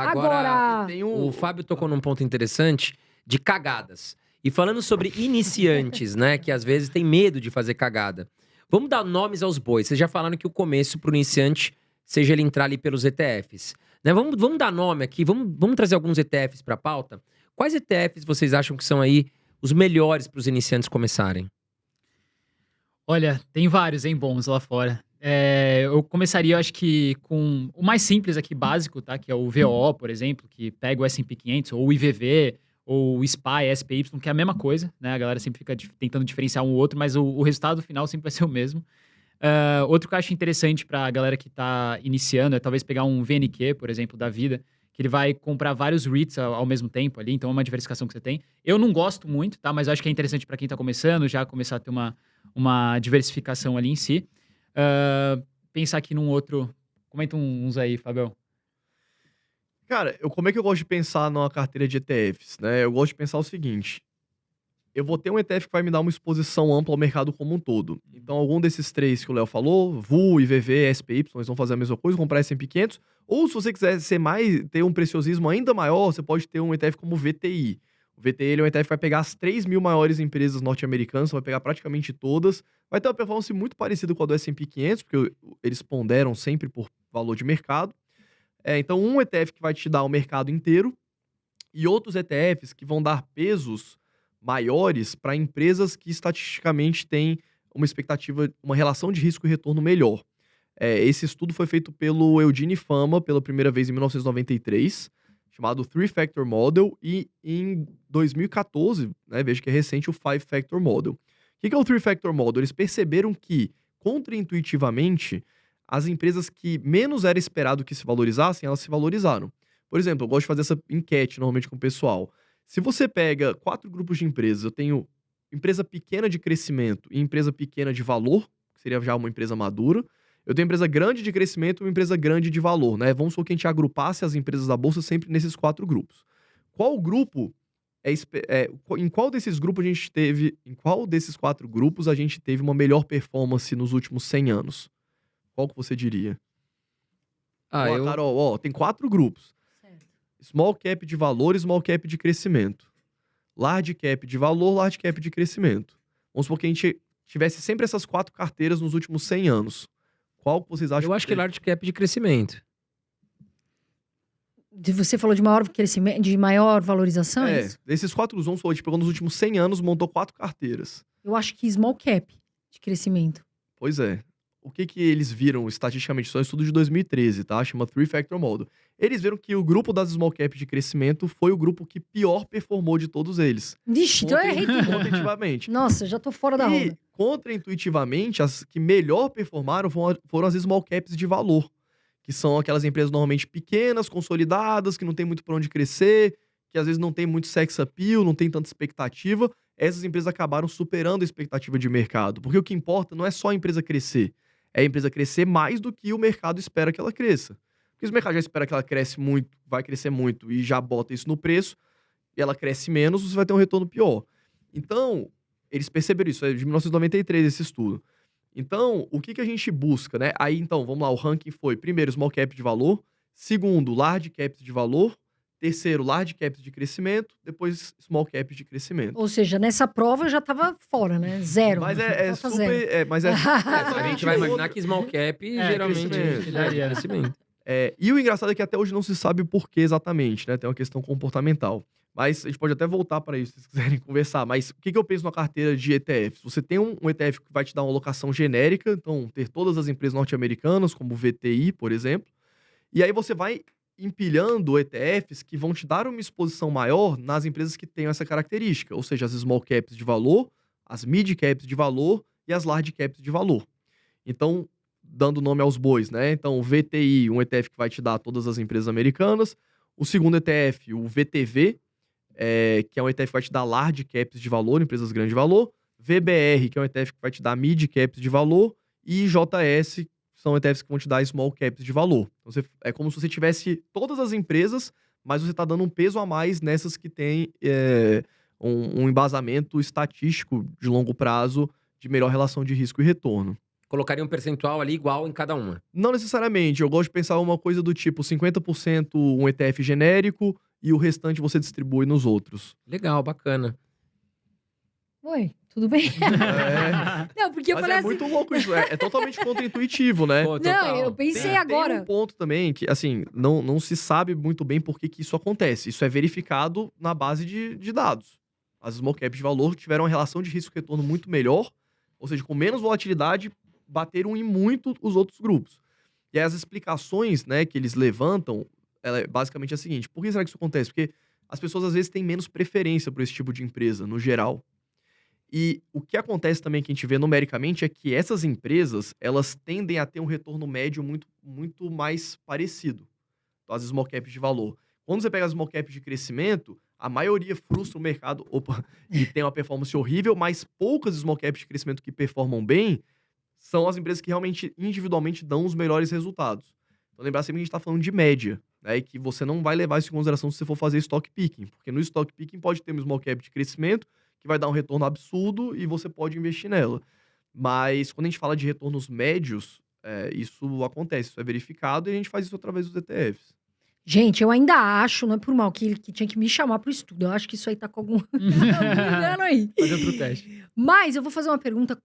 Agora, Tem O Fábio tocou num ponto interessante de cagadas. E falando sobre iniciantes, né, que às vezes tem medo de fazer cagada. Vamos dar nomes aos bois. Vocês já falaram que o começo para o iniciante seja ele entrar ali pelos ETFs. Né, vamos dar nome aqui, vamos trazer alguns ETFs para a pauta. Quais ETFs vocês acham que são aí os melhores para os iniciantes começarem? Olha, tem vários, hein, bons lá fora. Eu começaria, acho que, com o mais simples aqui, básico, tá? Que é o VO, por exemplo, que pega o S&P 500, ou o IVV, ou o SPY, SPY, que é a mesma coisa, né? A galera sempre fica tentando diferenciar um ou outro, mas o resultado final sempre vai ser o mesmo. Outro que eu acho interessante pra galera que tá iniciando é talvez pegar um VNQ, por exemplo, da vida, que ele vai comprar vários REITs ao mesmo tempo ali, então é uma diversificação que você tem. Eu não gosto muito, tá? Mas eu acho que é interessante pra quem tá começando, já começar a ter uma diversificação ali em si. Pensar aqui num outro. Comenta uns aí, Fabião. Cara, como é que eu gosto de pensar numa carteira de ETFs, né? Eu gosto de pensar o seguinte: eu vou ter um ETF que vai me dar uma exposição ampla ao mercado como um todo. Então, algum desses três que o Léo falou, VU, IVV, SPY, eles vão fazer a mesma coisa, comprar S&P 500. Ou se você quiser ter um preciosismo ainda maior, você pode ter um ETF como o VTI. O VTI ele é um ETF que vai pegar as 3.000 maiores empresas norte-americanas, vai pegar praticamente todas. Vai ter uma performance muito parecida com a do S&P 500, porque eles ponderam sempre por valor de mercado. Então, um ETF que vai te dar o mercado inteiro e outros ETFs que vão dar pesos maiores para empresas que estatisticamente têm uma expectativa, uma relação de risco e retorno melhor. Esse estudo foi feito pelo Eugene Fama pela primeira vez em 1993, chamado Three Factor Model, e em 2014, né, veja que é recente, o Five Factor Model. O que é o Three Factor Model? Eles perceberam que, contraintuitivamente, as empresas que menos era esperado que se valorizassem, elas se valorizaram. Por exemplo, eu gosto de fazer essa enquete normalmente com o pessoal. Se você pega 4 grupos de empresas, eu tenho empresa pequena de crescimento e empresa pequena de valor, que seria já uma empresa madura. Eu tenho empresa grande de crescimento e uma empresa grande de valor, né? Vamos supor que a gente agrupasse as empresas da bolsa sempre nesses 4 grupos. Qual grupo em qual desses grupos a gente teve, em qual desses 4 grupos a gente teve uma melhor performance nos últimos 100 anos? Qual que você diria? Carol, tem 4 grupos. Certo. Small cap de valor e small cap de crescimento. Large cap de valor, large cap de crescimento. Vamos supor que a gente tivesse sempre essas 4 carteiras nos últimos 100 anos. Qual que vocês acham? Eu acho que large cap de crescimento. Você falou de maior crescimento, de maior valorização? Desses 4 vamos supor, a gente pegou nos últimos 100 anos, montou 4 carteiras. Eu acho que small cap de crescimento. Pois é. O que eles viram estatisticamente? Isso é um estudo de 2013, tá? Chama Three Factor Model. Eles viram que o grupo das small cap de crescimento foi o grupo que pior performou de todos eles. Vixe, então eu errei tudo. Contraintuitivamente. Nossa, já tô fora da E, onda. contraintuitivamente, as que melhor performaram foram as small caps de valor, que são aquelas empresas normalmente pequenas, consolidadas, que não tem muito pra onde crescer, que às vezes não tem muito sex appeal, não tem tanta expectativa. Essas empresas acabaram superando a expectativa de mercado. Porque o que importa não é só a empresa crescer, é a empresa crescer mais do que o mercado espera que ela cresça. Porque se o mercado já espera que ela cresce muito, vai crescer muito e já bota isso no preço, e ela cresce menos, você vai ter um retorno pior. Então, eles perceberam isso, é de 1993 esse estudo. Então, o que a gente busca, né? Aí, então, vamos lá, o ranking foi, primeiro, small cap de valor, segundo, large caps de valor, terceiro, large caps de crescimento, depois small caps de crescimento. Ou seja, nessa prova eu já tava fora, né? Zero. Mas Nota zero. A gente vai imaginar que small cap geralmente crescimento. daria crescimento. E o engraçado é que até hoje não se sabe o porquê exatamente, né? Tem uma questão comportamental. Mas a gente pode até voltar para isso, se vocês quiserem conversar. Mas o que eu penso na carteira de ETFs? Você tem um ETF que vai te dar uma alocação genérica, então ter todas as empresas norte-americanas, como o VTI, por exemplo. E aí você vai empilhando ETFs que vão te dar uma exposição maior nas empresas que tenham essa característica, ou seja, as small caps de valor, as mid caps de valor e as large caps de valor. Então, dando nome aos bois, né? Então, o VTI, um ETF que vai te dar todas as empresas americanas. O segundo ETF, o VTV, que é um ETF que vai te dar large caps de valor, empresas grandes de valor. VBR, que é um ETF que vai te dar mid caps de valor. E JS, são ETFs que vão te dar small caps de valor. Então, é como se você tivesse todas as empresas, mas você está dando um peso a mais nessas que têm um embasamento estatístico de longo prazo de melhor relação de risco e retorno. colocaria um percentual ali igual em cada uma. Não necessariamente. Eu gosto de pensar uma coisa do tipo 50% um ETF genérico e o restante você distribui nos outros. Legal, bacana. Oi, tudo bem? Não, porque eu Mas falei é assim. muito louco isso. É totalmente contra-intuitivo, né? Pô, Não, total. eu pensei Tem agora. um ponto também que, assim, não se sabe muito bem por que isso acontece. Isso é verificado na base de dados. As small caps de valor tiveram uma relação de risco-retorno muito melhor, ou seja, com menos volatilidade, bateram em muito os outros grupos. E aí as explicações, né, que eles levantam, ela é basicamente a seguinte: por que será que isso acontece? Porque as pessoas às vezes têm menos preferência por esse tipo de empresa, no geral. E o que acontece também que a gente vê numericamente é que essas empresas, elas tendem a ter um retorno médio muito mais parecido. Então, as small caps de valor. Quando você pega as small caps de crescimento, a maioria frustra o mercado e tem uma performance horrível, mas poucas small caps de crescimento que performam bem são as empresas que realmente, individualmente, dão os melhores resultados. Então, lembrar sempre que a gente está falando de média, né? E que você não vai levar isso em consideração se você for fazer stock picking. Porque no stock picking pode ter uma small cap de crescimento que vai dar um retorno absurdo e você pode investir nela. Mas quando a gente fala de retornos médios, isso acontece, isso é verificado e a gente faz isso através dos ETFs. Gente, eu ainda acho, não é por mal, que tinha que me chamar pro estudo. Eu acho que isso aí tá com algum engano aí. Fazer outro teste. Mas eu vou fazer uma pergunta